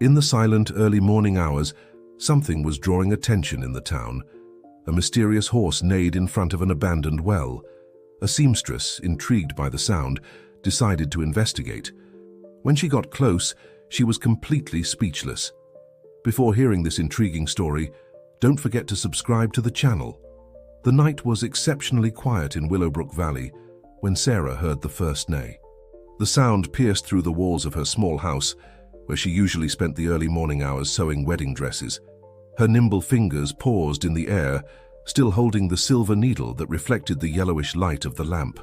In the silent early morning hours, something was drawing attention in the town. A mysterious horse neighed in front of an abandoned well. A seamstress, intrigued by the sound, decided to investigate. When she got close, she was completely speechless. Before hearing this intriguing story, don't forget to subscribe to the channel. The night was exceptionally quiet in Willowbrook Valley when Sarah heard the first neigh. The sound pierced through the walls of her small house, where she usually spent the early morning hours sewing wedding dresses. Her nimble fingers paused in the air, still holding the silver needle that reflected the yellowish light of the lamp.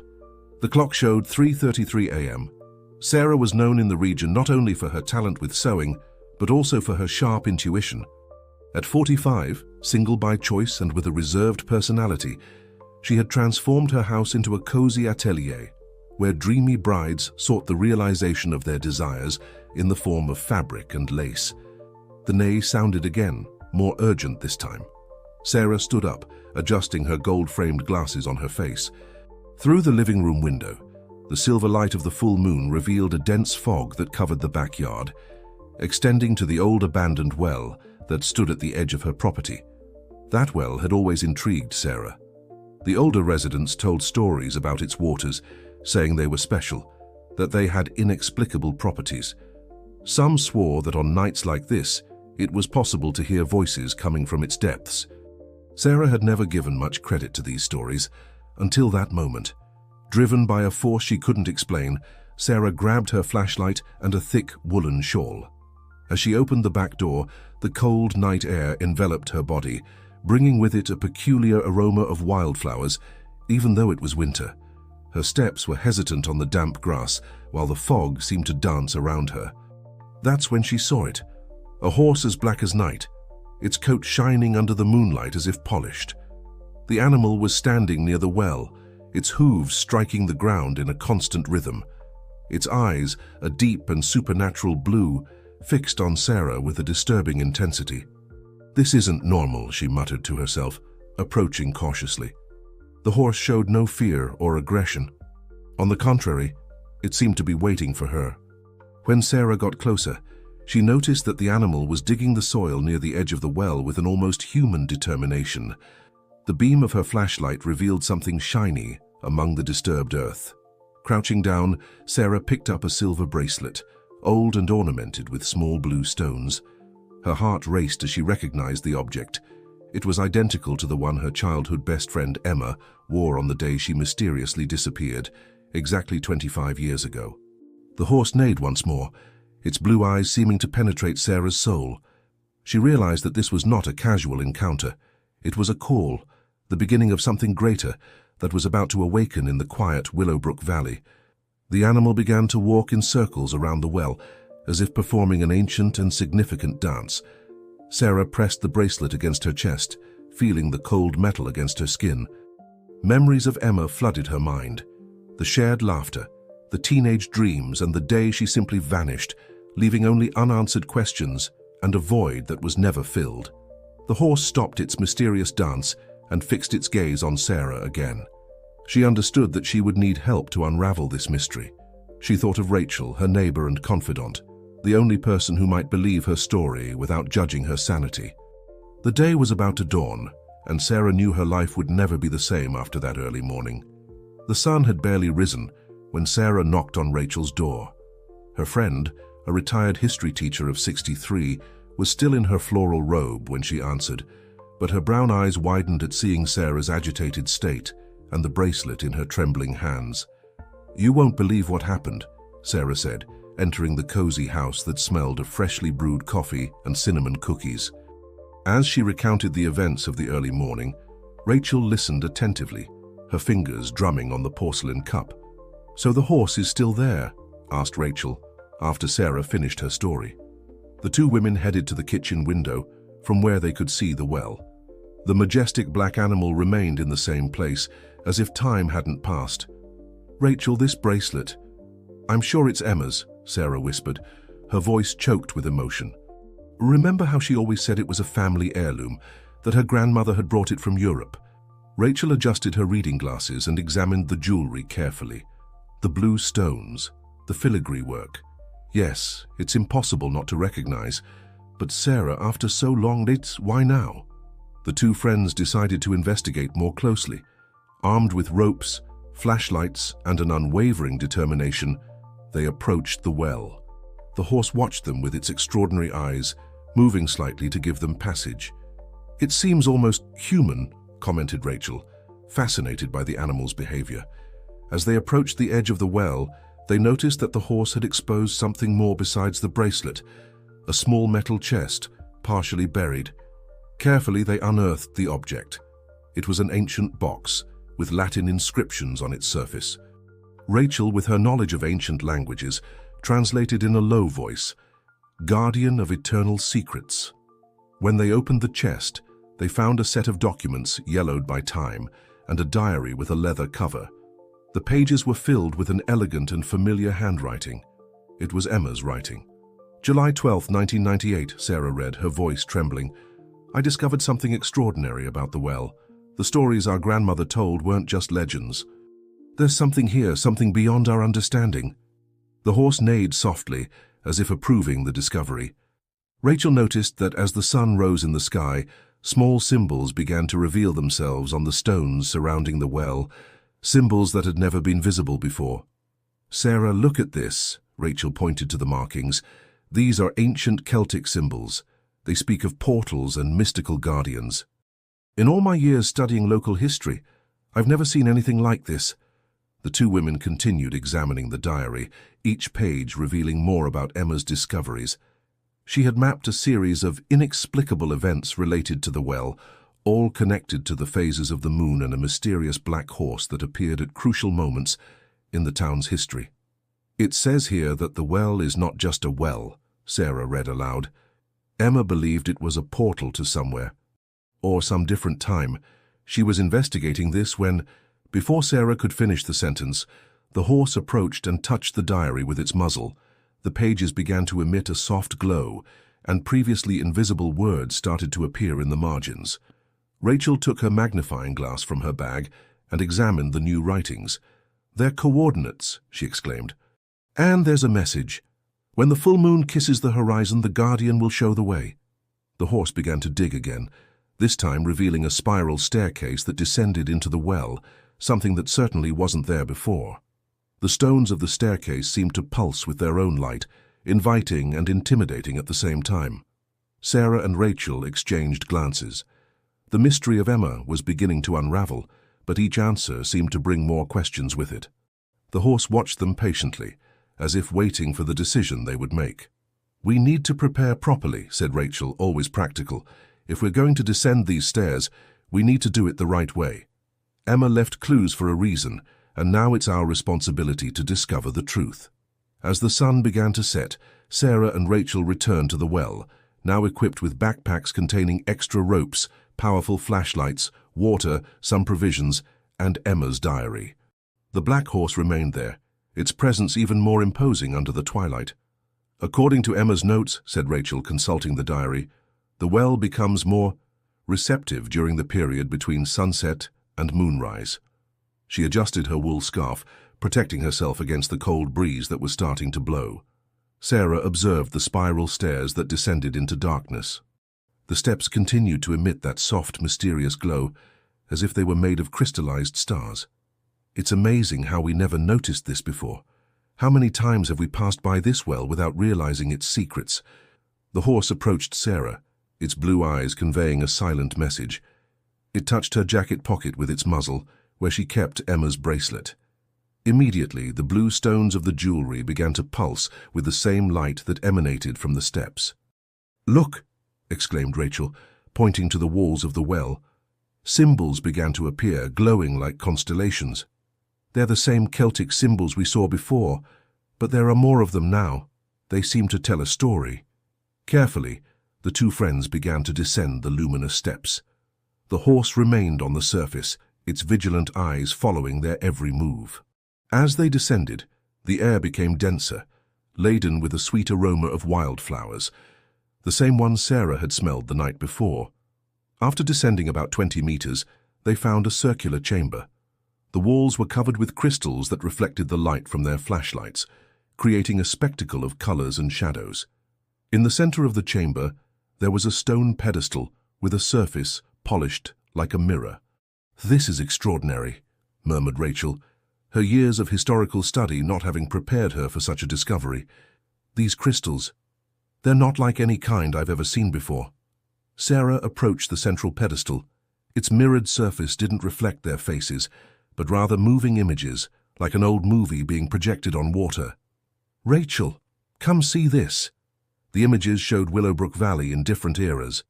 The clock showed 3:33 a.m. Sarah was known in the region not only for her talent with sewing, but also for her sharp intuition. At 45, single by choice and with a reserved personality, she had transformed her house into a cozy atelier, where dreamy brides sought the realization of their desires in the form of fabric and lace. The neigh sounded again, more urgent this time. Sarah stood up, adjusting her gold-framed glasses on her face. Through the living room window, the silver light of the full moon revealed a dense fog that covered the backyard, extending to the old abandoned well that stood at the edge of her property. That well had always intrigued Sarah. The older residents told stories about its waters, saying they were special, that they had inexplicable properties. Some swore that on nights like this, it was possible to hear voices coming from its depths. Sarah had never given much credit to these stories until that moment. Driven by a force she couldn't explain, Sarah grabbed her flashlight and a thick woolen shawl. As she opened the back door, the cold night air enveloped her body, bringing with it a peculiar aroma of wildflowers, even though it was winter. Her steps were hesitant on the damp grass, while the fog seemed to dance around her. That's when she saw it. A horse as black as night, its coat shining under the moonlight as if polished. The animal was standing near the well, its hooves striking the ground in a constant rhythm. Its eyes, a deep and supernatural blue, fixed on Sarah with a disturbing intensity. "This isn't normal," she muttered to herself, approaching cautiously. The horse showed no fear or aggression. On the contrary, it seemed to be waiting for her. When Sarah got closer, she noticed that the animal was digging the soil near the edge of the well with an almost human determination. The beam of her flashlight revealed something shiny among the disturbed earth. Crouching down, Sarah picked up a silver bracelet, old and ornamented with small blue stones. Her heart raced as she recognized the object. It was identical to the one her childhood best friend Emma wore on the day she mysteriously disappeared, exactly 25 years ago. The horse neighed once more, its blue eyes seeming to penetrate Sarah's soul. She realized that this was not a casual encounter. It was a call, the beginning of something greater that was about to awaken in the quiet Willowbrook Valley. The animal began to walk in circles around the well, as if performing an ancient and significant dance. Sarah pressed the bracelet against her chest, feeling the cold metal against her skin. Memories of Emma flooded her mind. The shared laughter, the teenage dreams, and the day she simply vanished, leaving only unanswered questions and a void that was never filled. The horse stopped its mysterious dance and fixed its gaze on Sarah again. She understood that she would need help to unravel this mystery. She thought of Rachel, her neighbor and confidant, the only person who might believe her story without judging her sanity. The day was about to dawn, and Sarah knew her life would never be the same after that early morning. The sun had barely risen when Sarah knocked on Rachel's door. Her friend, a retired history teacher of 63, was still in her floral robe when she answered, but her brown eyes widened at seeing Sarah's agitated state and the bracelet in her trembling hands. "You won't believe what happened," Sarah said, entering the cozy house that smelled of freshly brewed coffee and cinnamon cookies. As she recounted the events of the early morning, Rachel listened attentively, her fingers drumming on the porcelain cup. "So the horse is still there?" asked Rachel, after Sarah finished her story. The two women headed to the kitchen window, from where they could see the well. The majestic black animal remained in the same place, as if time hadn't passed. "Rachel, this bracelet. I'm sure it's Emma's," Sarah whispered, her voice choked with emotion. "Remember how she always said it was a family heirloom, that her grandmother had brought it from Europe?" Rachel adjusted her reading glasses and examined the jewelry carefully. The blue stones, the filigree work. Yes, it's impossible not to recognize. But Sarah, after so long, why now? The two friends decided to investigate more closely. Armed with ropes, flashlights, and an unwavering determination, they approached the well. The horse watched them with its extraordinary eyes, moving slightly to give them passage. "It seems almost human," commented Rachel, fascinated by the animal's behavior. As they approached the edge of the well, they noticed that the horse had exposed something more besides the bracelet, a small metal chest, partially buried. Carefully, they unearthed the object. It was an ancient box, with Latin inscriptions on its surface. Rachel, with her knowledge of ancient languages, translated in a low voice, "Guardian of eternal secrets." When they opened the chest, they found a set of documents yellowed by time and a diary with a leather cover. The pages were filled with an elegant and familiar handwriting. It was Emma's writing. "July 12, 1998, Sarah read, her voice trembling. "I discovered something extraordinary about the well. The stories our grandmother told weren't just legends. There's something here, something beyond our understanding." The horse neighed softly, as if approving the discovery. Rachel noticed that as the sun rose in the sky, small symbols began to reveal themselves on the stones surrounding the well, symbols that had never been visible before. "Sarah, look at this," Rachel pointed to the markings. "These are ancient Celtic symbols. They speak of portals and mystical guardians. In all my years studying local history, I've never seen anything like this." The two women continued examining the diary, each page revealing more about Emma's discoveries. She had mapped a series of inexplicable events related to the well, all connected to the phases of the moon and a mysterious black horse that appeared at crucial moments in the town's history. "It says here that the well is not just a well," Sarah read aloud. "Emma believed it was a portal to somewhere, or some different time. She was investigating this when, before Sarah could finish the sentence, the horse approached and touched the diary with its muzzle. The pages began to emit a soft glow, and previously invisible words started to appear in the margins. Rachel took her magnifying glass from her bag and examined the new writings. "They're coordinates," she exclaimed. "And there's a message. When the full moon kisses the horizon, the guardian will show the way." The horse began to dig again, this time revealing a spiral staircase that descended into the well, something that certainly wasn't there before. The stones of the staircase seemed to pulse with their own light, inviting and intimidating at the same time. Sarah and Rachel exchanged glances. The mystery of Emma was beginning to unravel, but each answer seemed to bring more questions with it. The horse watched them patiently, as if waiting for the decision they would make. "We need to prepare properly," said Rachel, always practical. "If we're going to descend these stairs, we need to do it the right way. Emma left clues for a reason, and now it's our responsibility to discover the truth." As the sun began to set, Sarah and Rachel returned to the well, now equipped with backpacks containing extra ropes, powerful flashlights, water, some provisions, and Emma's diary. The black horse remained there, its presence even more imposing under the twilight. "According to Emma's notes," said Rachel, consulting the diary, "the well becomes more receptive during the period between sunset and moonrise." She adjusted her wool scarf, protecting herself against the cold breeze that was starting to blow. Sarah observed the spiral stairs that descended into darkness. The steps continued to emit that soft, mysterious glow, as if they were made of crystallized stars. "It's amazing how we never noticed this before. How many times have we passed by this well without realizing its secrets?" The horse approached Sarah, its blue eyes conveying a silent message. It touched her jacket pocket with its muzzle, where she kept Emma's bracelet. Immediately, the blue stones of the jewelry began to pulse with the same light that emanated from the steps. "Look!" exclaimed Rachel, pointing to the walls of the well. Symbols began to appear, glowing like constellations. "They're the same Celtic symbols we saw before, but there are more of them now. They seem to tell a story." Carefully, the two friends began to descend the luminous steps. The horse remained on the surface, its vigilant eyes following their every move. As they descended, the air became denser, laden with a sweet aroma of wildflowers, the same one Sarah had smelled the night before. After descending about 20 meters, they found a circular chamber. The walls were covered with crystals that reflected the light from their flashlights, creating a spectacle of colors and shadows. In the center of the chamber, there was a stone pedestal with a surface polished like a mirror. "This is extraordinary," murmured Rachel, her years of historical study not having prepared her for such a discovery. "These crystals, they're not like any kind I've ever seen before." Sarah approached the central pedestal. Its mirrored surface didn't reflect their faces, but rather moving images, like an old movie being projected on water. "Rachel, come see this." The images showed Willowbrook Valley in different eras.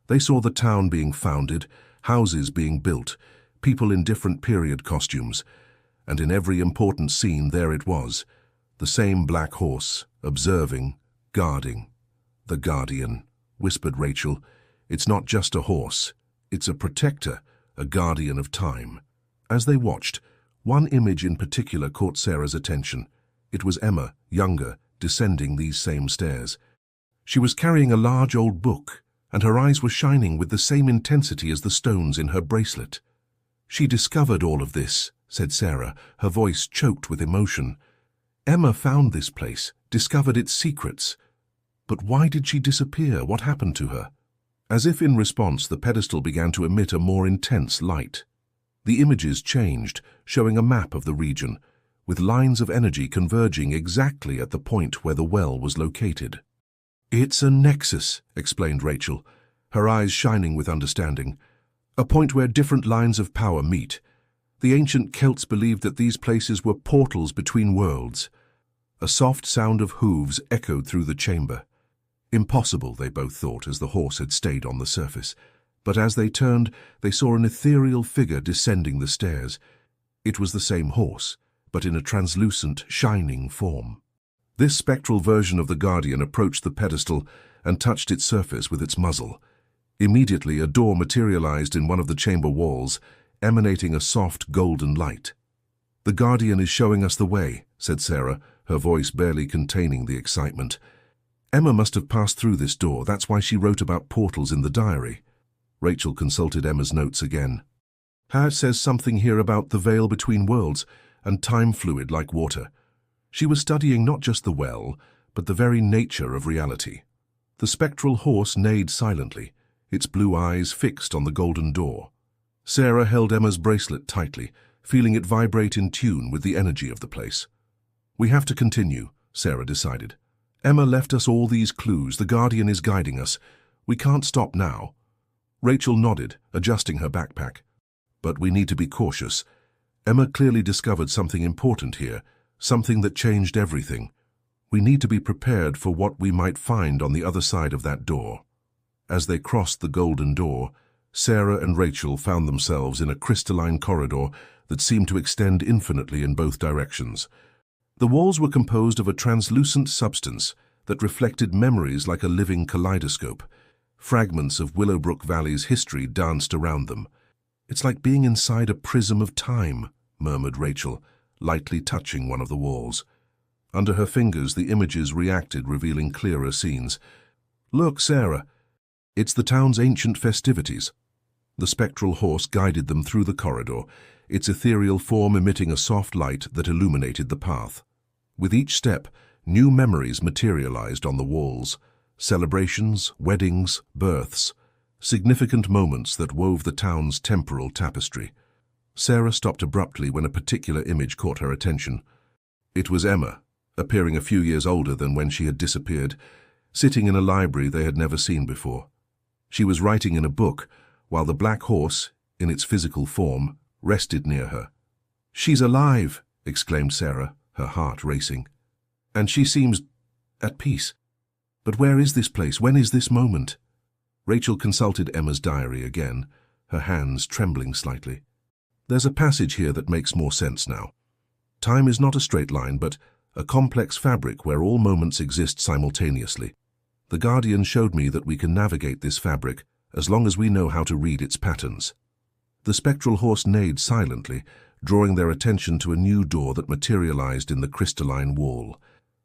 They saw the town being founded, houses being built, people in different period costumes, and in every important scene there it was, the same black horse, observing, guarding. "The Guardian," whispered Rachel. "It's not just a horse, it's a protector, a guardian of time." As they watched, one image in particular caught Sarah's attention. It was Emma, younger, descending these same stairs. She was carrying a large old book, and her eyes were shining with the same intensity as the stones in her bracelet. "She discovered all of this," said Sarah, her voice choked with emotion. "Emma found this place, discovered its secrets. But why did she disappear? What happened to her?" As if in response, the pedestal began to emit a more intense light. The images changed, showing a map of the region, with lines of energy converging exactly at the point where the well was located. "It's a nexus," explained Rachel, her eyes shining with understanding. "A point where different lines of power meet. The ancient Celts believed that these places were portals between worlds." A soft sound of hooves echoed through the chamber. Impossible, they both thought, as the horse had stayed on the surface. But as they turned, they saw an ethereal figure descending the stairs. It was the same horse, but in a translucent, shining form. This spectral version of the Guardian approached the pedestal and touched its surface with its muzzle. Immediately, a door materialized in one of the chamber walls, emanating a soft golden light. "The Guardian is showing us the way," said Sarah, her voice barely containing the excitement. "Emma must have passed through this door, that's why she wrote about portals in the diary." Rachel consulted Emma's notes again. "It says something here about the veil between worlds and time fluid like water." She was studying not just the well, but the very nature of reality. The spectral horse neighed silently, its blue eyes fixed on the golden door. Sarah held Emma's bracelet tightly, feeling it vibrate in tune with the energy of the place. "We have to continue," Sarah decided. "Emma left us all these clues. The Guardian is guiding us. We can't stop now." Rachel nodded, adjusting her backpack. "But we need to be cautious. Emma clearly discovered something important here, something that changed everything. We need to be prepared for what we might find on the other side of that door." As they crossed the golden door, Sarah and Rachel found themselves in a crystalline corridor that seemed to extend infinitely in both directions. The walls were composed of a translucent substance that reflected memories like a living kaleidoscope. Fragments of Willowbrook Valley's history danced around them. "It's like being inside a prism of time," murmured Rachel, lightly touching one of the walls. Under her fingers, the images reacted, revealing clearer scenes. "Look, Sarah, it's the town's ancient festivities." The spectral horse guided them through the corridor, its ethereal form emitting a soft light that illuminated the path. With each step, new memories materialized on the walls. Celebrations, weddings, births, significant moments that wove the town's temporal tapestry. Sarah stopped abruptly when a particular image caught her attention. It was Emma, appearing a few years older than when she had disappeared, sitting in a library they had never seen before. She was writing in a book, while the black horse, in its physical form, rested near her. "She's alive!" exclaimed Sarah, her heart racing. "And she seems at peace. But where is this place? When is this moment?" Rachel consulted Emma's diary again, her hands trembling slightly. "There's a passage here that makes more sense now. Time is not a straight line, but a complex fabric where all moments exist simultaneously. The Guardian showed me that we can navigate this fabric as long as we know how to read its patterns." The spectral horse neighed silently, drawing their attention to a new door that materialized in the crystalline wall.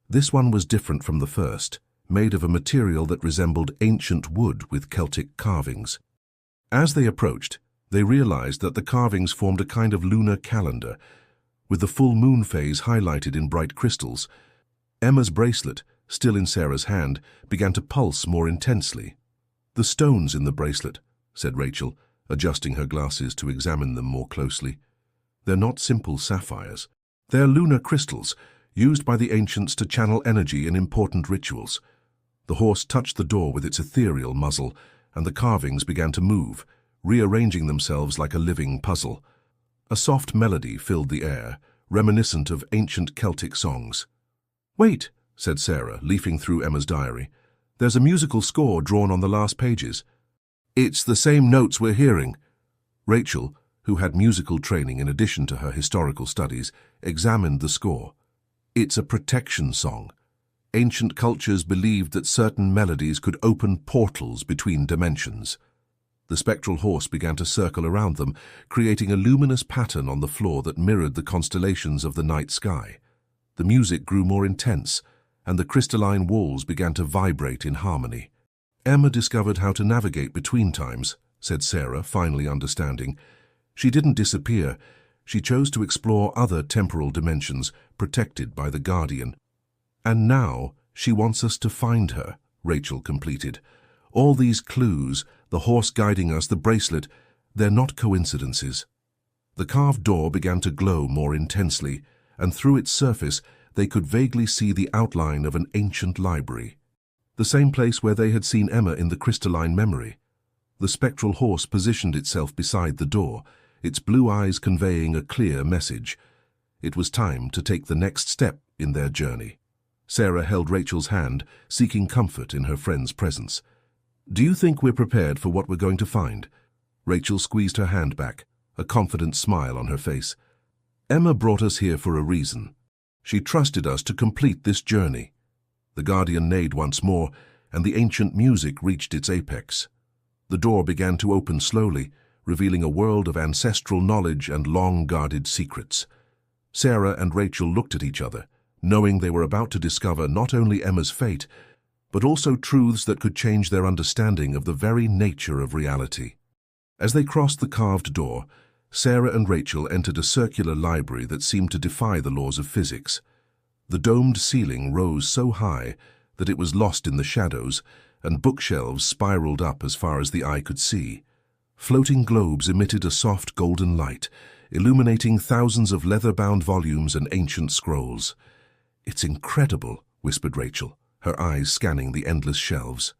This one was different from the first, made of a material that resembled ancient wood with Celtic carvings. As they approached, they realized that the carvings formed a kind of lunar calendar, with the full moon phase highlighted in bright crystals. Emma's bracelet, still in Sarah's hand, began to pulse more intensely. "The stones in the bracelet," said Rachel, adjusting her glasses to examine them more closely. "They're not simple sapphires. They're lunar crystals, used by the ancients to channel energy in important rituals." The horse touched the door with its ethereal muzzle, and the carvings began to move, rearranging themselves like a living puzzle. A soft melody filled the air, reminiscent of ancient Celtic songs. "Wait," said Sarah, leafing through Emma's diary. "There's a musical score drawn on the last pages." "It's the same notes we're hearing." Rachel, who had musical training in addition to her historical studies, examined the score. "It's a protection song. Ancient cultures believed that certain melodies could open portals between dimensions." The spectral horse began to circle around them, creating a luminous pattern on the floor that mirrored the constellations of the night sky. The music grew more intense, and the crystalline walls began to vibrate in harmony. "Emma discovered how to navigate between times," said Sarah, finally understanding. "She didn't disappear. She chose to explore other temporal dimensions, protected by the Guardian. And now she wants us to find her," Rachel completed. "All these clues, the horse guiding us, the bracelet, they're not coincidences." The carved door began to glow more intensely, and through its surface they could vaguely see the outline of an ancient library. The same place where they had seen Emma in the crystalline memory. The spectral horse positioned itself beside the door, its blue eyes conveying a clear message. It was time to take the next step in their journey. Sarah held Rachel's hand, seeking comfort in her friend's presence. "Do you think we're prepared for what we're going to find?" Rachel squeezed her hand back, a confident smile on her face. "Emma brought us here for a reason. She trusted us to complete this journey." The Guardian neighed once more, and the ancient music reached its apex. The door began to open slowly, revealing a world of ancestral knowledge and long-guarded secrets. Sarah and Rachel looked at each other, knowing they were about to discover not only Emma's fate, but also truths that could change their understanding of the very nature of reality. As they crossed the carved door, Sarah and Rachel entered a circular library that seemed to defy the laws of physics. The domed ceiling rose so high that it was lost in the shadows, and bookshelves spiraled up as far as the eye could see. Floating globes emitted a soft golden light, illuminating thousands of leather-bound volumes and ancient scrolls. "It's incredible," whispered Rachel, her eyes scanning the endless shelves.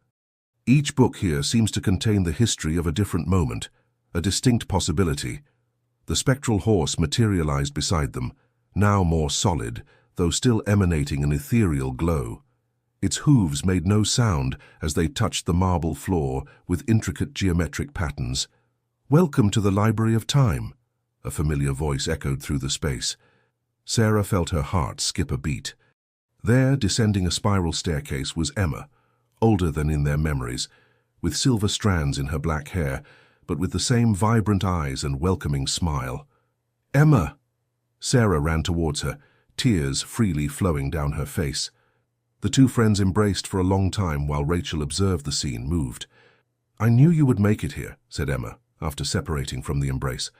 "Each book here seems to contain the history of a different moment, a distinct possibility." The spectral horse materialized beside them, now more solid, though still emanating an ethereal glow. Its hooves made no sound as they touched the marble floor with intricate geometric patterns. "Welcome to the Library of Time," a familiar voice echoed through the space. Sarah felt her heart skip a beat. There, descending a spiral staircase, was Emma, older than in their memories, with silver strands in her black hair, but with the same vibrant eyes and welcoming smile. "Emma!" Sarah ran towards her, tears freely flowing down her face. The two friends embraced for a long time while Rachel observed the scene moved. "I knew you would make it here," said Emma, after separating from the embrace.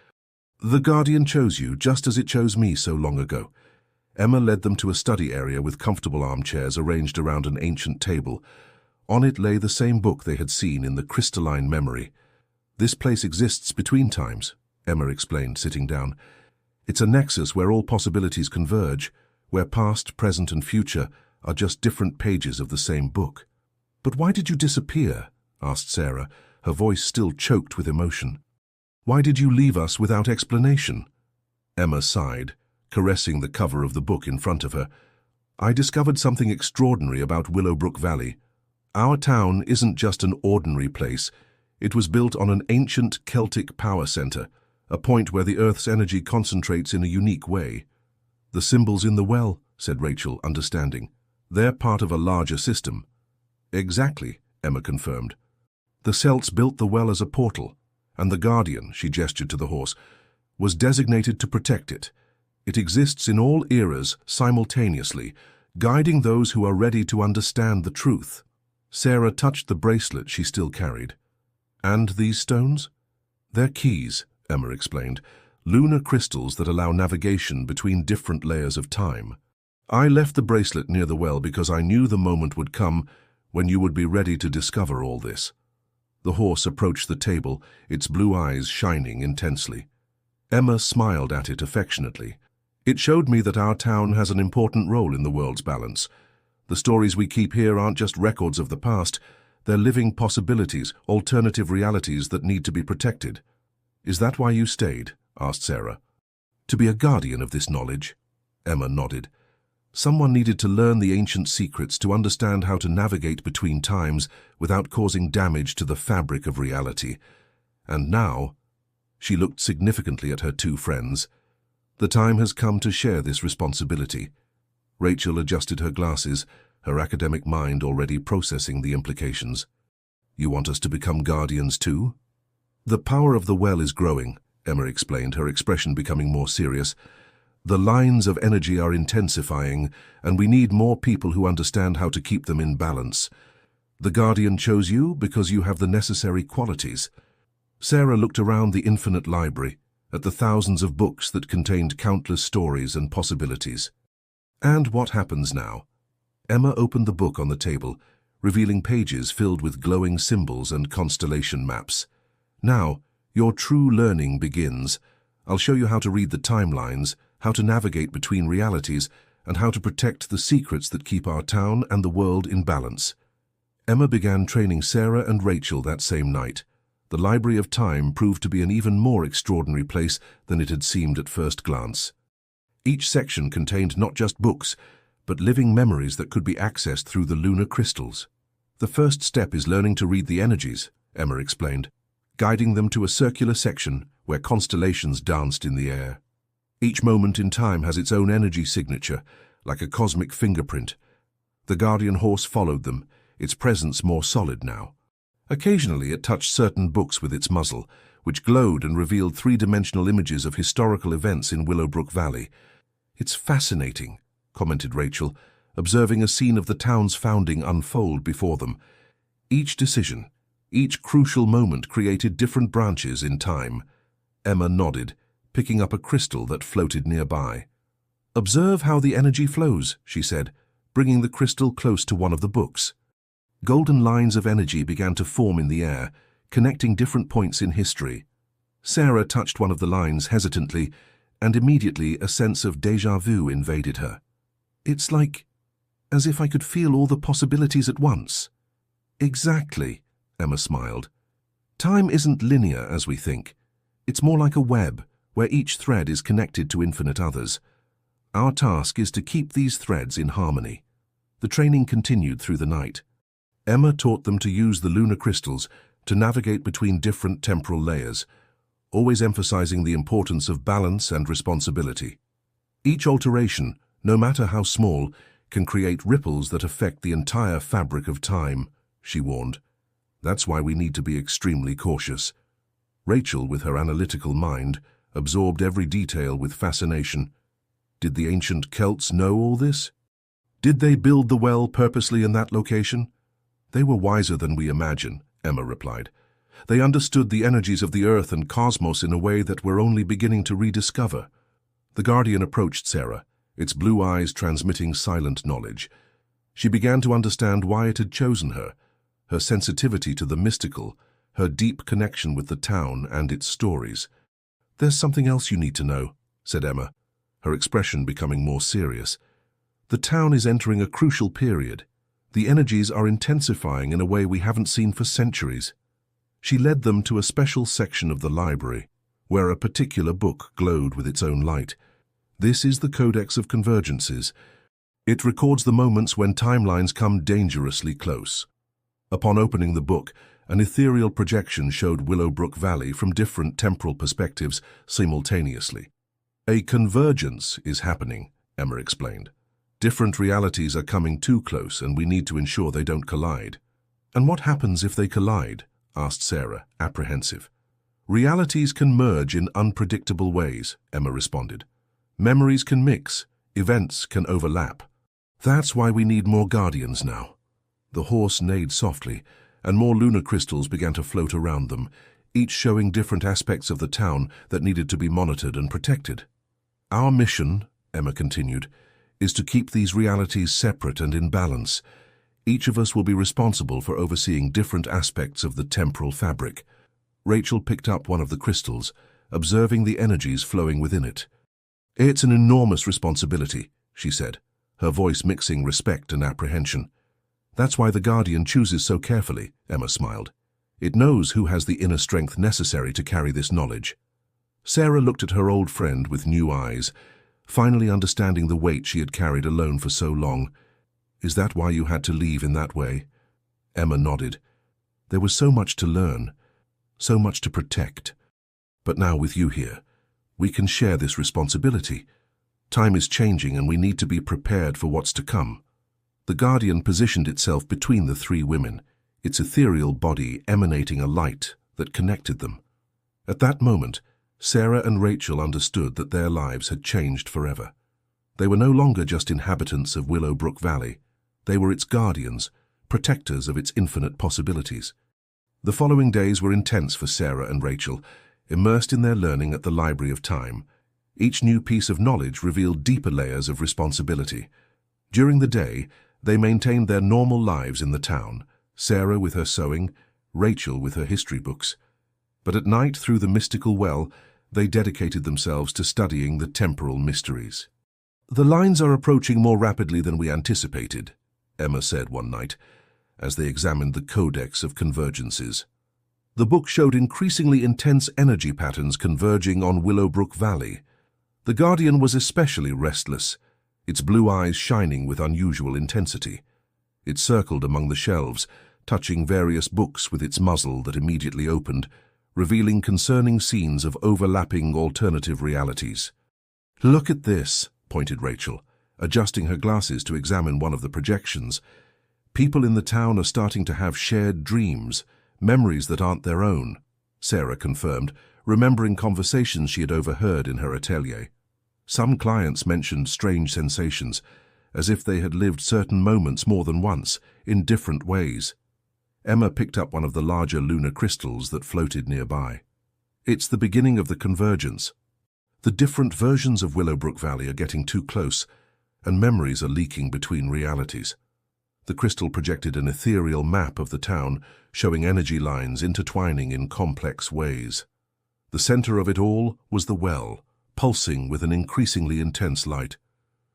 "The Guardian chose you just as it chose me so long ago." Emma led them to a study area with comfortable armchairs arranged around an ancient table. On it lay the same book they had seen in the crystalline memory. "This place exists between times," Emma explained, sitting down. "It's a nexus where all possibilities converge, where past, present, and future are just different pages of the same book." "But why did you disappear?" asked Sarah, her voice still choked with emotion. "Why did you leave us without explanation?" Emma sighed, caressing the cover of the book in front of her. "I discovered something extraordinary about Willowbrook Valley. Our town isn't just an ordinary place. It was built on an ancient Celtic power center, a point where the Earth's energy concentrates in a unique way." "The symbols in the well," said Rachel, understanding. "They're part of a larger system." "Exactly," Emma confirmed. "The Celts built the well as a portal, and the Guardian," she gestured to the horse, "was designated to protect it. It exists in all eras simultaneously, guiding those who are ready to understand the truth." Sarah touched the bracelet she still carried. "And these stones?" "They're keys," Emma explained, "lunar crystals that allow navigation between different layers of time." I left the bracelet near the well because I knew the moment would come when you would be ready to discover all this. The horse approached the table, its blue eyes shining intensely. Emma smiled at it affectionately. It showed me that our town has an important role in the world's balance. The stories we keep here aren't just records of the past, they're living possibilities, alternative realities that need to be protected. Is that why you stayed? Asked Sarah. To be a guardian of this knowledge? Emma nodded. Someone needed to learn the ancient secrets to understand how to navigate between times without causing damage to the fabric of reality. And now, she looked significantly at her two friends. The time has come to share this responsibility. Rachel adjusted her glasses, her academic mind already processing the implications. You want us to become guardians too? The power of the well is growing, Emma explained, her expression becoming more serious. The lines of energy are intensifying, and we need more people who understand how to keep them in balance. The Guardian chose you because you have the necessary qualities. Sarah looked around the infinite library, at the thousands of books that contained countless stories and possibilities. And what happens now? Emma opened the book on the table, revealing pages filled with glowing symbols and constellation maps. Now, your true learning begins. I'll show you how to read the timelines, how to navigate between realities, and how to protect the secrets that keep our town and the world in balance. Emma began training Sarah and Rachel that same night. The Library of Time proved to be an even more extraordinary place than it had seemed at first glance. Each section contained not just books, but living memories that could be accessed through the lunar crystals. The first step is learning to read the energies, Emma explained, guiding them to a circular section where constellations danced in the air. Each moment in time has its own energy signature, like a cosmic fingerprint. The guardian horse followed them, its presence more solid now. Occasionally it touched certain books with its muzzle, which glowed and revealed three-dimensional images of historical events in Willowbrook Valley. It's fascinating, commented Rachel, observing a scene of the town's founding unfold before them. Each decision, each crucial moment created different branches in time. Emma nodded, picking up a crystal that floated nearby. Observe how the energy flows, she said, bringing the crystal close to one of the books. Golden lines of energy began to form in the air, connecting different points in history. Sarah touched one of the lines hesitantly, and immediately a sense of déjà vu invaded her. It's like as if I could feel all the possibilities at once. Exactly, Emma smiled. Time isn't linear as we think. It's more like a web, where each thread is connected to infinite others. Our task is to keep these threads in harmony. The training continued through the night. Emma taught them to use the lunar crystals to navigate between different temporal layers, always emphasizing the importance of balance and responsibility. Each alteration, no matter how small, can create ripples that affect the entire fabric of time, she warned. That's why we need to be extremely cautious. Rachel, with her analytical mind, absorbed every detail with fascination. Did the ancient Celts know all this? Did they build the well purposely in that location? They were wiser than we imagine, Emma replied. They understood the energies of the earth and cosmos in a way that we're only beginning to rediscover. The Guardian approached Sarah, its blue eyes transmitting silent knowledge. She began to understand why it had chosen her, her sensitivity to the mystical, her deep connection with the town and its stories. There's something else you need to know, said Emma, her expression becoming more serious. The town is entering a crucial period. The energies are intensifying in a way we haven't seen for centuries. She led them to a special section of the library, where a particular book glowed with its own light. This is the Codex of Convergences. It records the moments when timelines come dangerously close. Upon opening the book, an ethereal projection showed Willowbrook Valley from different temporal perspectives simultaneously. A convergence is happening, Emma explained. Different realities are coming too close and we need to ensure they don't collide. And what happens if they collide? Asked Sarah, apprehensive. Realities can merge in unpredictable ways, Emma responded. Memories can mix, events can overlap. That's why we need more guardians now. The horse neighed softly, and more lunar crystals began to float around them, each showing different aspects of the town that needed to be monitored and protected. Our mission, Emma continued, is to keep these realities separate and in balance. Each of us will be responsible for overseeing different aspects of the temporal fabric. Rachel picked up one of the crystals, observing the energies flowing within it. "It's an enormous responsibility," she said, her voice mixing respect and apprehension. "That's why the Guardian chooses so carefully," Emma smiled. "It knows who has the inner strength necessary to carry this knowledge." Sarah looked at her old friend with new eyes, finally understanding the weight she had carried alone for so long. "Is that why you had to leave in that way?" Emma nodded. "There was so much to learn, so much to protect. But now with you here, we can share this responsibility. Time is changing and we need to be prepared for what's to come." The Guardian positioned itself between the three women, its ethereal body emanating a light that connected them. At that moment, Sarah and Rachel understood that their lives had changed forever. They were no longer just inhabitants of Willowbrook Valley. They were its guardians, protectors of its infinite possibilities. The following days were intense for Sarah and Rachel, immersed in their learning at the Library of Time. Each new piece of knowledge revealed deeper layers of responsibility. During the day, they maintained their normal lives in the town, Sarah with her sewing, Rachel with her history books. But at night, through the mystical well, they dedicated themselves to studying the temporal mysteries. "The lines are approaching more rapidly than we anticipated," Emma said one night, as they examined the Codex of Convergences. The book showed increasingly intense energy patterns converging on Willowbrook Valley. The Guardian was especially restless, its blue eyes shining with unusual intensity. It circled among the shelves, touching various books with its muzzle that immediately opened, revealing concerning scenes of overlapping alternative realities. "Look at this," pointed Rachel, adjusting her glasses to examine one of the projections. "People in the town are starting to have shared dreams, memories that aren't their own," Sarah confirmed, remembering conversations she had overheard in her atelier. Some clients mentioned strange sensations, as if they had lived certain moments more than once, in different ways. Emma picked up one of the larger lunar crystals that floated nearby. "It's the beginning of the convergence. The different versions of Willowbrook Valley are getting too close, and memories are leaking between realities." The crystal projected an ethereal map of the town, showing energy lines intertwining in complex ways. The center of it all was the well, pulsing with an increasingly intense light.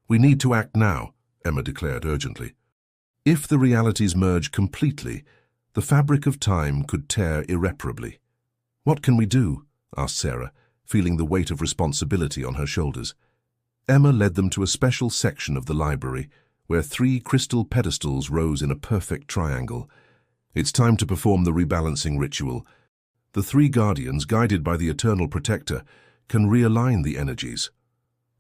"We need to act now," Emma declared urgently. "If the realities merge completely, the fabric of time could tear irreparably." "What can we do?" asked Sarah, feeling the weight of responsibility on her shoulders. Emma led them to a special section of the library, where 3 crystal pedestals rose in a perfect triangle. "It's time to perform the rebalancing ritual. The 3 guardians, guided by the Eternal Protector, can realign the energies."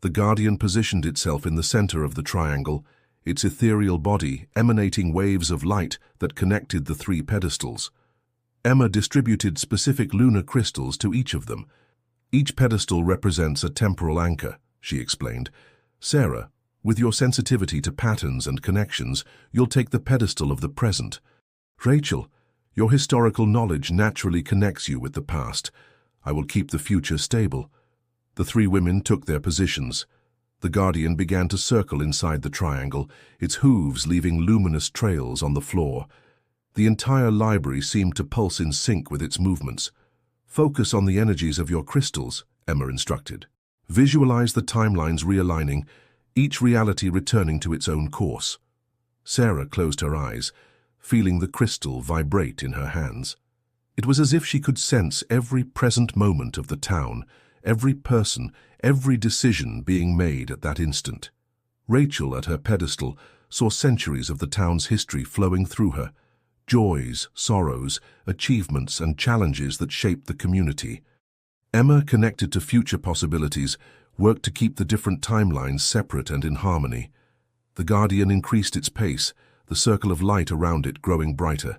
The Guardian positioned itself in the center of the triangle, its ethereal body emanating waves of light that connected the 3 pedestals. Emma distributed specific lunar crystals to each of them. "Each pedestal represents a temporal anchor," she explained. "Sarah, with your sensitivity to patterns and connections, you'll take the pedestal of the present. Rachel, your historical knowledge naturally connects you with the past. I will keep the future stable." The 3 women took their positions. The Guardian began to circle inside the triangle, its hooves leaving luminous trails on the floor. The entire library seemed to pulse in sync with its movements. "Focus on the energies of your crystals," Emma instructed. "Visualize the timelines realigning, each reality returning to its own course." Sarah closed her eyes, feeling the crystal vibrate in her hands. It was as if she could sense every present moment of the town, every person, every decision being made at that instant. Rachel, at her pedestal, saw centuries of the town's history flowing through her, joys, sorrows, achievements, and challenges that shaped the community. Emma, connected to future possibilities, worked to keep the different timelines separate and in harmony. The Guardian increased its pace, the circle of light around it growing brighter.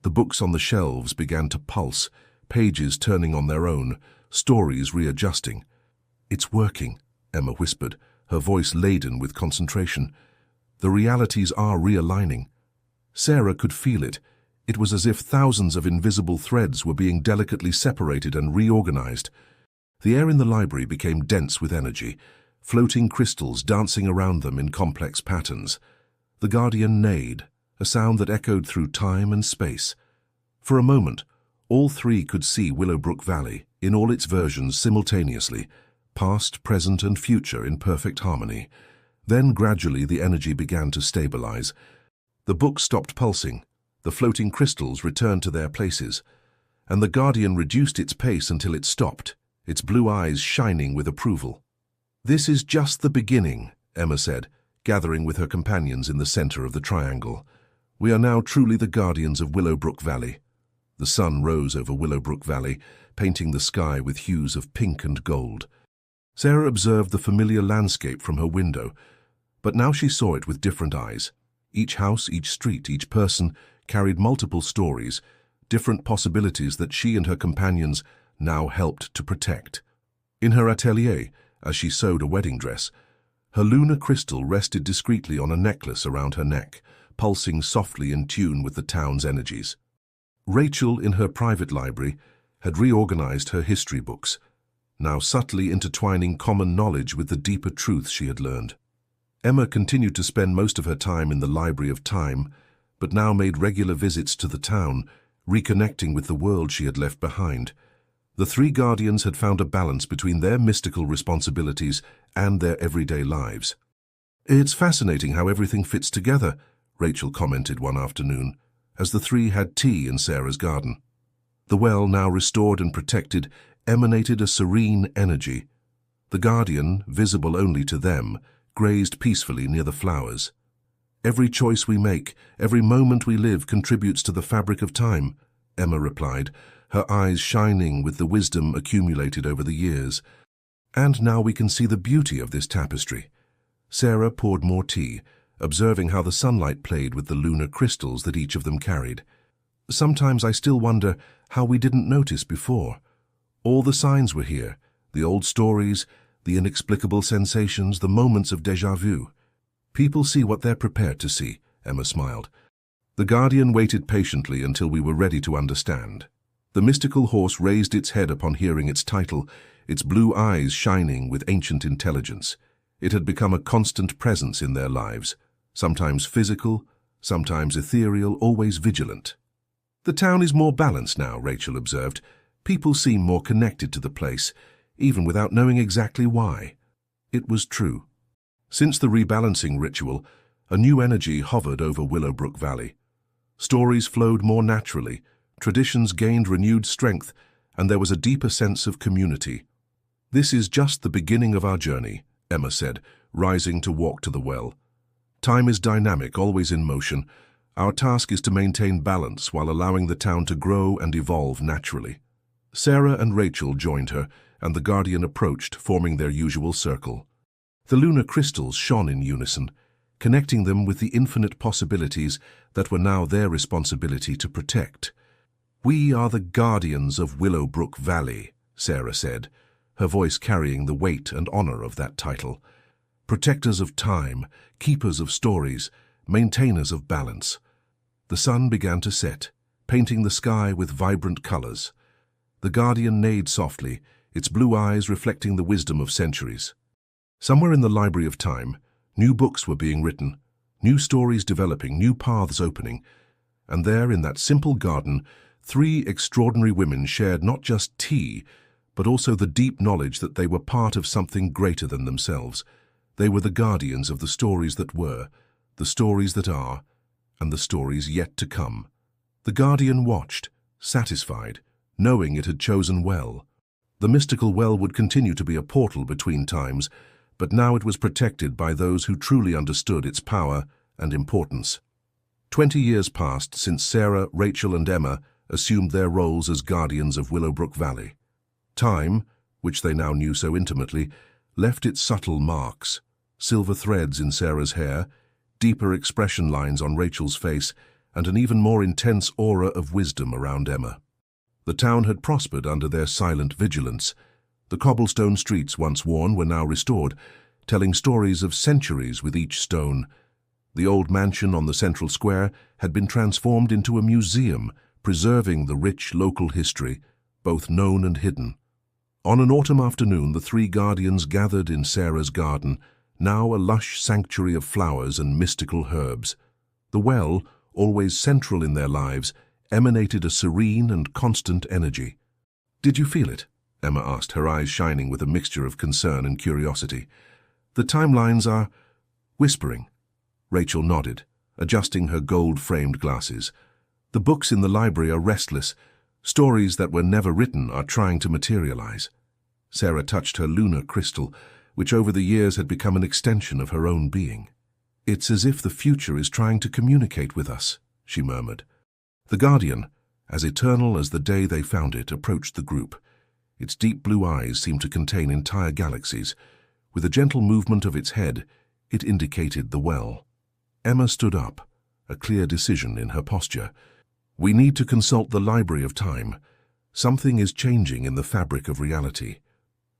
The books on the shelves began to pulse, pages turning on their own, stories readjusting. "It's working," Emma whispered, her voice laden with concentration. "The realities are realigning." Sarah could feel it. It was as if thousands of invisible threads were being delicately separated and reorganized. The air in the library became dense with energy, floating crystals dancing around them in complex patterns. The Guardian neighed, a sound that echoed through time and space. For a moment, all three could see Willowbrook Valley in all its versions simultaneously, past, present, and future in perfect harmony. Then gradually the energy began to stabilize. The book stopped pulsing, the floating crystals returned to their places, and the Guardian reduced its pace until it stopped, its blue eyes shining with approval. "This is just the beginning," Emma said, gathering with her companions in the center of the triangle. "We are now truly the guardians of Willowbrook Valley." The sun rose over Willowbrook Valley, painting the sky with hues of pink and gold. Sarah observed the familiar landscape from her window, but now she saw it with different eyes. Each house, each street, each person carried multiple stories, different possibilities that she and her companions now helped to protect. In her atelier, as she sewed a wedding dress, her lunar crystal rested discreetly on a necklace around her neck, pulsing softly in tune with the town's energies. Rachel, in her private library, had reorganized her history books, now subtly intertwining common knowledge with the deeper truths she had learned. Emma continued to spend most of her time in the Library of Time, but now made regular visits to the town, reconnecting with the world she had left behind. The three guardians had found a balance between their mystical responsibilities and their everyday lives. "It's fascinating how everything fits together," Rachel commented one afternoon, as the three had tea in Sarah's garden. The well, now restored and protected, emanated a serene energy. The Guardian, visible only to them, grazed peacefully near the flowers. "Every choice we make, every moment we live contributes to the fabric of time," Emma replied, her eyes shining with the wisdom accumulated over the years. "And now we can see the beauty of this tapestry." Sarah poured more tea, observing how the sunlight played with the lunar crystals that each of them carried. "Sometimes I still wonder how we didn't notice before. All the signs were here, the old stories, the inexplicable sensations, the moments of déjà vu. People see what they're prepared to see," Emma smiled. The Guardian waited patiently until we were ready to understand. The mystical horse raised its head upon hearing its title, its blue eyes shining with ancient intelligence. It had become a constant presence in their lives, sometimes physical, sometimes ethereal, always vigilant. "The town is more balanced now," Rachel observed. "People seem more connected to the place, even without knowing exactly why." It was true. Since the rebalancing ritual, a new energy hovered over Willowbrook Valley. Stories flowed more naturally, traditions gained renewed strength, and there was a deeper sense of community. "This is just the beginning of our journey," Emma said, rising to walk to the well. "Time is dynamic, always in motion. Our task is to maintain balance while allowing the town to grow and evolve naturally." Sarah and Rachel joined her, and the Guardian approached, forming their usual circle. The lunar crystals shone in unison, connecting them with the infinite possibilities that were now their responsibility to protect. "We are the guardians of Willowbrook Valley," Sarah said, her voice carrying the weight and honor of that title. "Protectors of time, keepers of stories, maintainers of balance." The sun began to set, painting the sky with vibrant colors. The Guardian neighed softly, its blue eyes reflecting the wisdom of centuries. Somewhere in the Library of Time, new books were being written, new stories developing, new paths opening. And there, in that simple garden, three extraordinary women shared not just tea, but also the deep knowledge that they were part of something greater than themselves. They were the guardians of the stories that were, the stories that are, and the stories yet to come. The Guardian watched, satisfied, knowing it had chosen well. The mystical well would continue to be a portal between times, but now it was protected by those who truly understood its power and importance. 20 years passed since Sarah, Rachel, and Emma assumed their roles as guardians of Willowbrook Valley. Time, which they now knew so intimately, left its subtle marks: silver threads in Sarah's hair, deeper expression lines on Rachel's face, and an even more intense aura of wisdom around Emma. The town had prospered under their silent vigilance. The cobblestone streets once worn were now restored, telling stories of centuries with each stone. The old mansion on the central square had been transformed into a museum, preserving the rich local history, both known and hidden. On an autumn afternoon, the three guardians gathered in Sarah's garden, now a lush sanctuary of flowers and mystical herbs. The well, always central in their lives, emanated a serene and constant energy. "Did you feel it?" Emma asked, her eyes shining with a mixture of concern and curiosity. "The timelines are whispering." Rachel nodded, adjusting her gold-framed glasses. "The books in the library are restless. Stories that were never written are trying to materialize." Sarah touched her lunar crystal, which over the years had become an extension of her own being. "It's as if the future is trying to communicate with us," she murmured. The Guardian, as eternal as the day they found it, approached the group. Its deep blue eyes seemed to contain entire galaxies. With a gentle movement of its head, it indicated the well. Emma stood up, a clear decision in her posture. "We need to consult the Library of Time. Something is changing in the fabric of reality."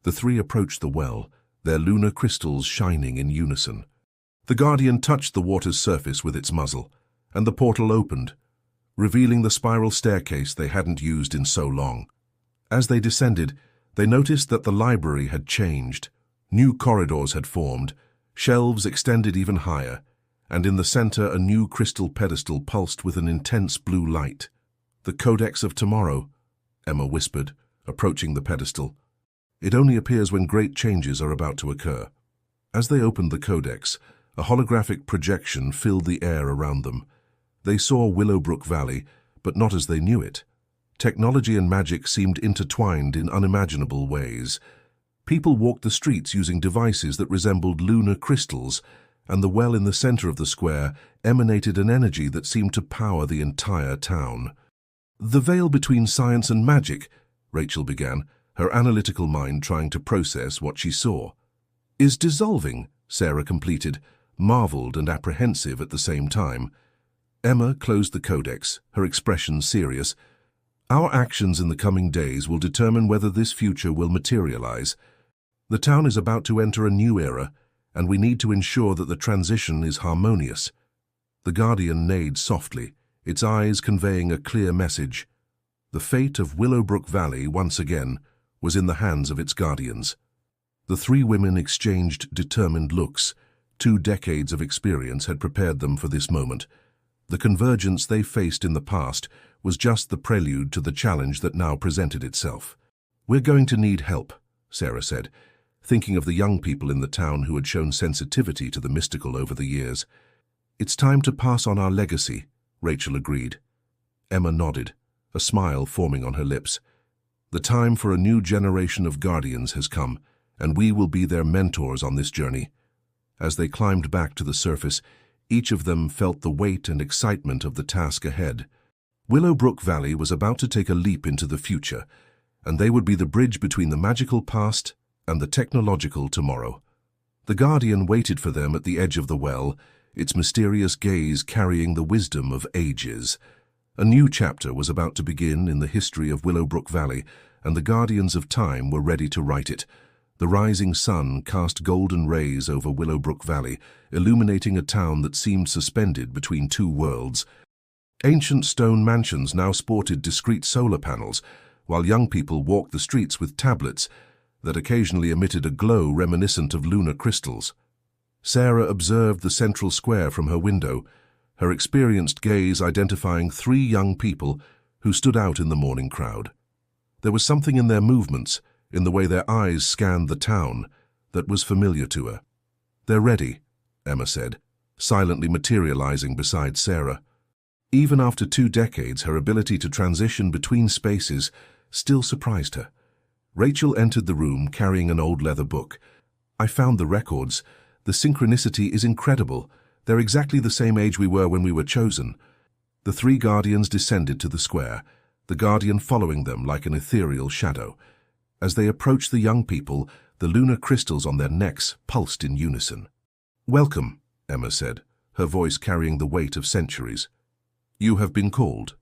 The three approached the well, their lunar crystals shining in unison. The Guardian touched the water's surface with its muzzle, and the portal opened, revealing the spiral staircase they hadn't used in so long. As they descended, they noticed that the library had changed. New corridors had formed, shelves extended even higher, and in the center a new crystal pedestal pulsed with an intense blue light. "The Codex of Tomorrow," Emma whispered, approaching the pedestal. "It only appears when great changes are about to occur." As they opened the Codex, a holographic projection filled the air around them. They saw Willowbrook Valley, but not as they knew it. Technology and magic seemed intertwined in unimaginable ways. People walked the streets using devices that resembled lunar crystals, and the well in the center of the square emanated an energy that seemed to power the entire town. "The veil between science and magic," Rachel began, her analytical mind trying to process what she saw. "Is dissolving," Sarah completed, marveled and apprehensive at the same time. Emma closed the Codex, her expression serious. "Our actions in the coming days will determine whether this future will materialize. The town is about to enter a new era, and we need to ensure that the transition is harmonious." The Guardian neighed softly, its eyes conveying a clear message. The fate of Willowbrook Valley, once again, was in the hands of its guardians. The three women exchanged determined looks. 2 decades of experience had prepared them for this moment. The convergence they faced in the past was just the prelude to the challenge that now presented itself. "We're going to need help," Sarah said, thinking of the young people in the town who had shown sensitivity to the mystical over the years. "It's time to pass on our legacy," Rachel agreed. Emma nodded, a smile forming on her lips. "The time for a new generation of guardians has come, and we will be their mentors on this journey." As they climbed back to the surface, each of them felt the weight and excitement of the task ahead. Willowbrook Valley was about to take a leap into the future, and they would be the bridge between the magical past and the technological tomorrow. The Guardian waited for them at the edge of the well, its mysterious gaze carrying the wisdom of ages. A new chapter was about to begin in the history of Willowbrook Valley, and the Guardians of Time were ready to write it. The rising sun cast golden rays over Willowbrook Valley, illuminating a town that seemed suspended between two worlds. Ancient stone mansions now sported discreet solar panels, while young people walked the streets with tablets that occasionally emitted a glow reminiscent of lunar crystals. Sarah observed the central square from her window, her experienced gaze identifying 3 young people who stood out in the morning crowd. There was something in their movements, in the way their eyes scanned the town, that was familiar to her. "They're ready," Emma said, silently materializing beside Sarah. Even after 2 decades, her ability to transition between spaces still surprised her. Rachel entered the room carrying an old leather book. "I found the records. The synchronicity is incredible. They're exactly the same age we were when we were chosen." The 3 guardians descended to the square, the Guardian following them like an ethereal shadow. As they approached the young people, the lunar crystals on their necks pulsed in unison. "Welcome," Emma said, her voice carrying the weight of centuries. "You have been called."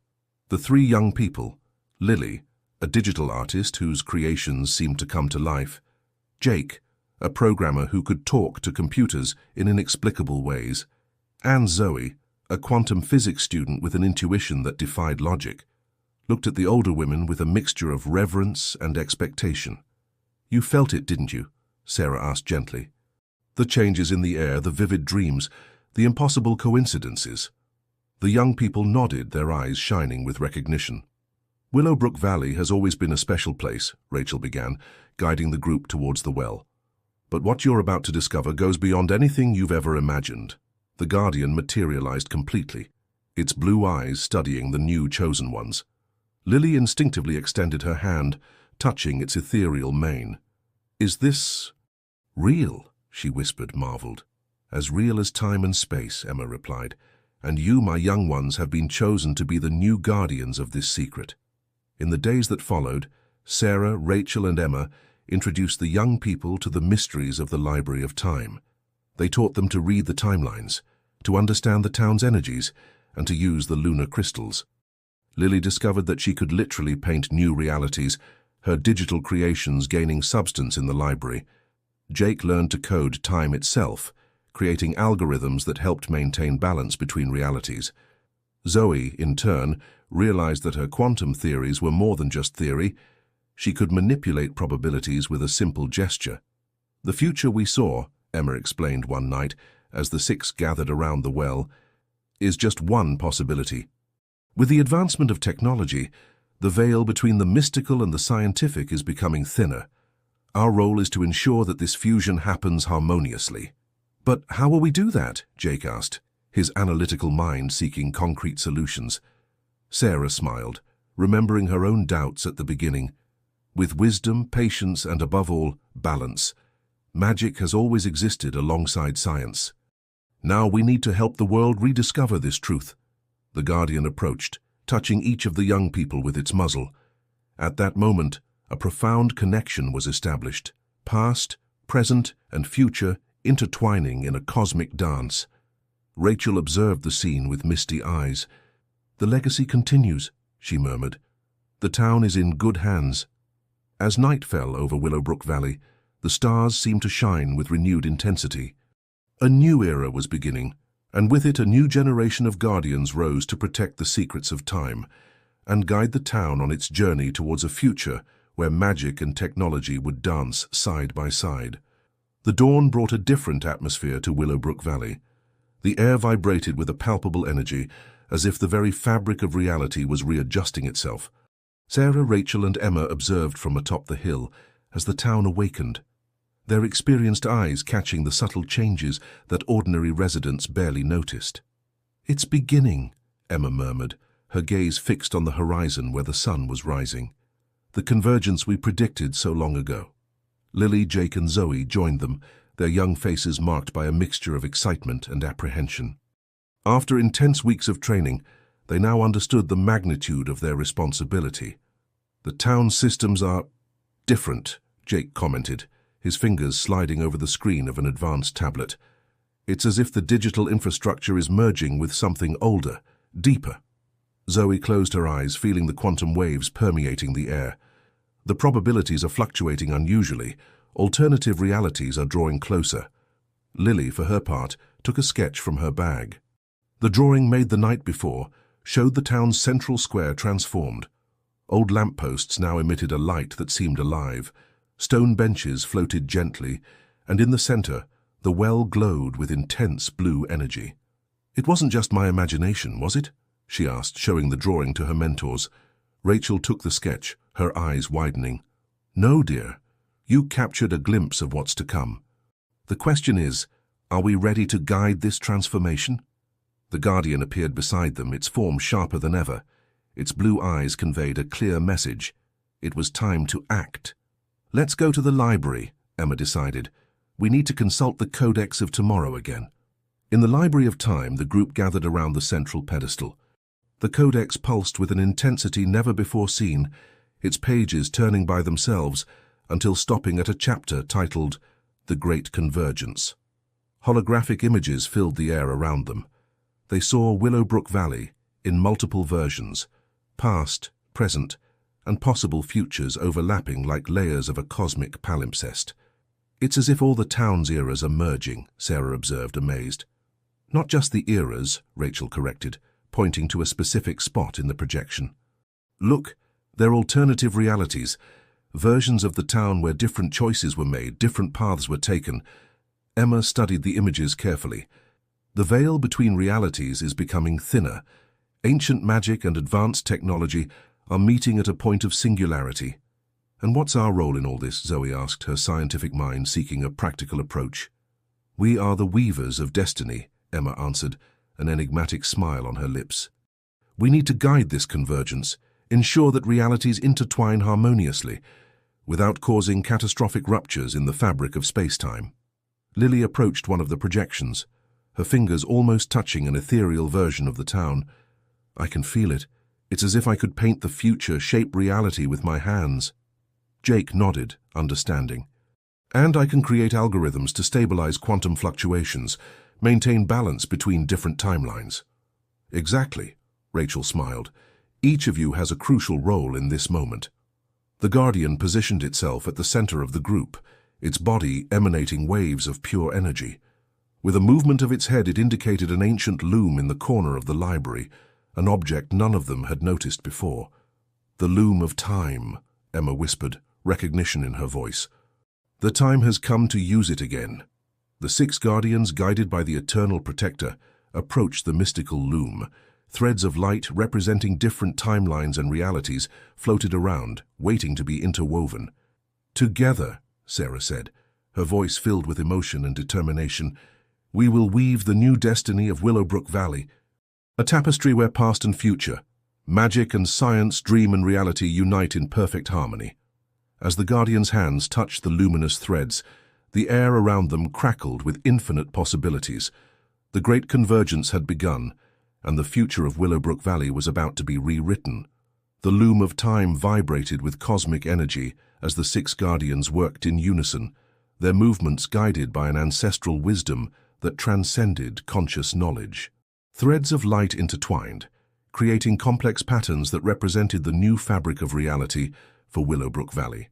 The 3 young people, Lily, a digital artist whose creations seemed to come to life, Jake, a programmer who could talk to computers in inexplicable ways, and Zoe, a quantum physics student with an intuition that defied logic, looked at the older women with a mixture of reverence and expectation. You felt it, didn't you? Sarah asked gently. The changes in the air, the vivid dreams, the impossible coincidences. The young people nodded, their eyes shining with recognition. Willowbrook Valley has always been a special place, Rachel began, guiding the group towards the well. But what you're about to discover goes beyond anything you've ever imagined. The Guardian materialized completely, its blue eyes studying the new chosen ones. Lily instinctively extended her hand, touching its ethereal mane. Is this real? She whispered, marveled. As real as time and space, Emma replied. And you, my young ones, have been chosen to be the new guardians of this secret. In the days that followed, Sarah, Rachel, and Emma introduced the young people to the mysteries of the Library of Time. They taught them to read the timelines, to understand the town's energies, and to use the lunar crystals. Lily discovered that she could literally paint new realities, her digital creations gaining substance in the library. Jake learned to code time itself, creating algorithms that helped maintain balance between realities. Zoe, in turn, realized that her quantum theories were more than just theory. She could manipulate probabilities with a simple gesture. The future we saw, Emma explained one night, as the six gathered around the well, is just one possibility. With the advancement of technology, the veil between the mystical and the scientific is becoming thinner. Our role is to ensure that this fusion happens harmoniously. But how will we do that? Jake asked, his analytical mind seeking concrete solutions. Sarah smiled, remembering her own doubts at the beginning. With wisdom, patience, and above all, balance, magic has always existed alongside science. Now we need to help the world rediscover this truth. The Guardian approached, touching each of the young people with its muzzle. At that moment, a profound connection was established, past, present, and future intertwining in a cosmic dance. Rachel observed the scene with misty eyes. The legacy continues, she murmured. The town is in good hands. As night fell over Willowbrook Valley, the stars seemed to shine with renewed intensity. A new era was beginning, and with it a new generation of guardians rose to protect the secrets of time and guide the town on its journey towards a future where magic and technology would dance side by side. The dawn brought a different atmosphere to Willowbrook Valley. The air vibrated with a palpable energy, as if the very fabric of reality was readjusting itself. Sarah, Rachel, and Emma observed from atop the hill as the town awakened, their experienced eyes catching the subtle changes that ordinary residents barely noticed. It's beginning, Emma murmured, her gaze fixed on the horizon where the sun was rising. The convergence we predicted so long ago. Lily, Jake, and Zoe joined them, their young faces marked by a mixture of excitement and apprehension. After intense weeks of training, they now understood the magnitude of their responsibility. The town's systems are different, Jake commented, his fingers sliding over the screen of an advanced tablet. It's as if the digital infrastructure is merging with something older, deeper. Zoe closed her eyes, feeling the quantum waves permeating the air. The probabilities are fluctuating unusually. Alternative realities are drawing closer. Lily, for her part, took a sketch from her bag. The drawing made the night before showed the town's central square transformed. Old lampposts now emitted a light that seemed alive. Stone benches floated gently, and in the center, the well glowed with intense blue energy. It wasn't just my imagination, was it? She asked, showing the drawing to her mentors. Rachel took the sketch, her eyes widening. No, dear. You captured a glimpse of what's to come. The question is, are we ready to guide this transformation? The Guardian appeared beside them, its form sharper than ever. Its blue eyes conveyed a clear message. It was time to act. Let's go to the library, Emma decided. We need to consult the Codex of Tomorrow again. In the Library of Time, the group gathered around the central pedestal. The Codex pulsed with an intensity never before seen, its pages turning by themselves until stopping at a chapter titled The Great Convergence. Holographic images filled the air around them. They saw Willowbrook Valley in multiple versions, past, present, and possible futures overlapping like layers of a cosmic palimpsest. It's as if all the town's eras are merging, Sarah observed, amazed. Not just the eras, Rachel corrected, pointing to a specific spot in the projection. Look, they're alternative realities. versions of the town where different choices were made, different paths were taken. Emma studied the images carefully. The veil between realities is becoming thinner. Ancient magic and advanced technology are meeting at a point of singularity. "And what's our role in all this?" Zoe asked, her scientific mind seeking a practical approach. "We are the weavers of destiny," Emma answered, an enigmatic smile on her lips. "We need to guide this convergence, ensure that realities intertwine harmoniously, without causing catastrophic ruptures in the fabric of space-time." Lily approached one of the projections, her fingers almost touching an ethereal version of the town. "I can feel it. It's as if I could paint the future, shape reality with my hands." Jake nodded, understanding. "And I can create algorithms to stabilize quantum fluctuations, maintain balance between different timelines." "Exactly," Rachel smiled. "Each of you has a crucial role in this moment." The Guardian positioned itself at the center of the group, its body emanating waves of pure energy. With a movement of its head, it indicated an ancient loom in the corner of the library, an object none of them had noticed before. "The loom of time," Emma whispered, recognition in her voice. "The time has come to use it again." The 6 Guardians, guided by the Eternal Protector, approached the mystical loom. Threads of light representing different timelines and realities floated around, waiting to be interwoven. "Together," Sarah said, her voice filled with emotion and determination, "we will weave the new destiny of Willowbrook Valley, a tapestry where past and future, magic and science, dream and reality unite in perfect harmony." As the Guardians' hands touched the luminous threads, the air around them crackled with infinite possibilities. The great convergence had begun, and the future of Willowbrook Valley was about to be rewritten. The loom of time vibrated with cosmic energy as the 6 Guardians worked in unison, their movements guided by an ancestral wisdom that transcended conscious knowledge. Threads of light intertwined, creating complex patterns that represented the new fabric of reality for Willowbrook Valley.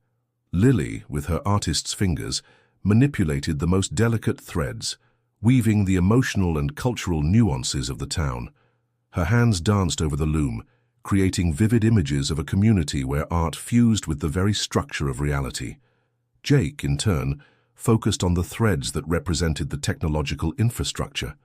Lily, with her artist's fingers, manipulated the most delicate threads, weaving the emotional and cultural nuances of the town. Her hands danced over the loom, creating vivid images of a community where art fused with the very structure of reality. Jake, in turn, focused on the threads that represented the technological infrastructure.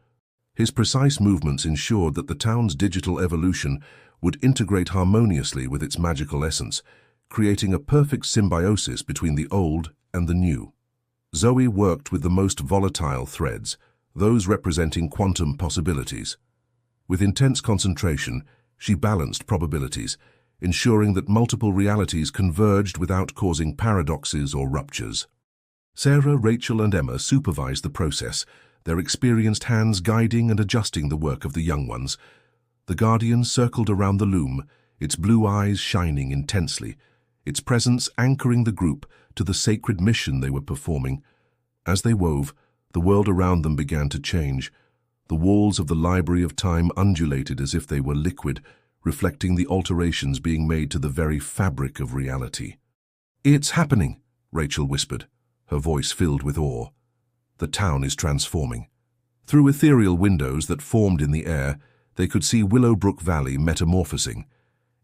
His precise movements ensured that the town's digital evolution would integrate harmoniously with its magical essence, creating a perfect symbiosis between the old and the new. Zoe worked with the most volatile threads, those representing quantum possibilities. With intense concentration, she balanced probabilities, ensuring that multiple realities converged without causing paradoxes or ruptures. Sarah, Rachel, and Emma supervised the process, their experienced hands guiding and adjusting the work of the young ones. The Guardian circled around the loom, its blue eyes shining intensely, its presence anchoring the group to the sacred mission they were performing. As they wove, the world around them began to change. The walls of the Library of Time undulated as if they were liquid, reflecting the alterations being made to the very fabric of reality. "It's happening," Rachel whispered, her voice filled with awe. "The town is transforming." Through ethereal windows that formed in the air, they could see Willowbrook Valley metamorphosing.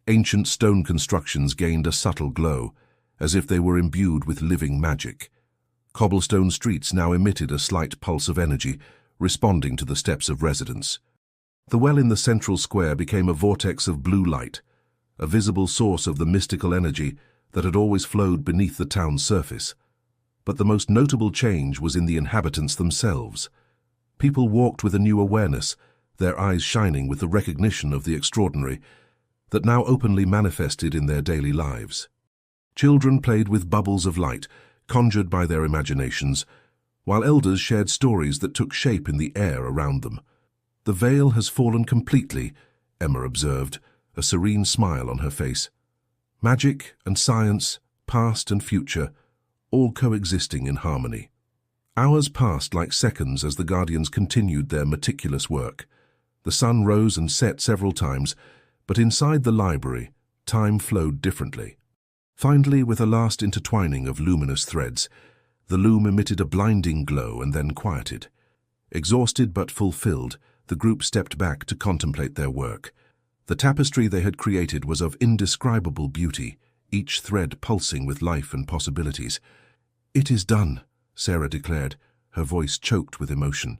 Ancient stone constructions gained a subtle glow, as if they were imbued with living magic. Cobblestone streets now emitted a slight pulse of energy, responding to the steps of residents. The well in the central square became a vortex of blue light, a visible source of the mystical energy that had always flowed beneath the town's surface. But the most notable change was in the inhabitants themselves. People walked with a new awareness, their eyes shining with the recognition of the extraordinary that now openly manifested in their daily lives. Children played with bubbles of light, conjured by their imaginations, while elders shared stories that took shape in the air around them. "The veil has fallen completely," Emma observed, a serene smile on her face. "Magic and science, past and future, all coexisting in harmony." Hours passed like seconds as the Guardians continued their meticulous work. The sun rose and set several times, but inside the library, time flowed differently. Finally, with a last intertwining of luminous threads, the loom emitted a blinding glow and then quieted. Exhausted but fulfilled, the group stepped back to contemplate their work. The tapestry they had created was of indescribable beauty, each thread pulsing with life and possibilities. "It is done," Sarah declared, her voice choked with emotion.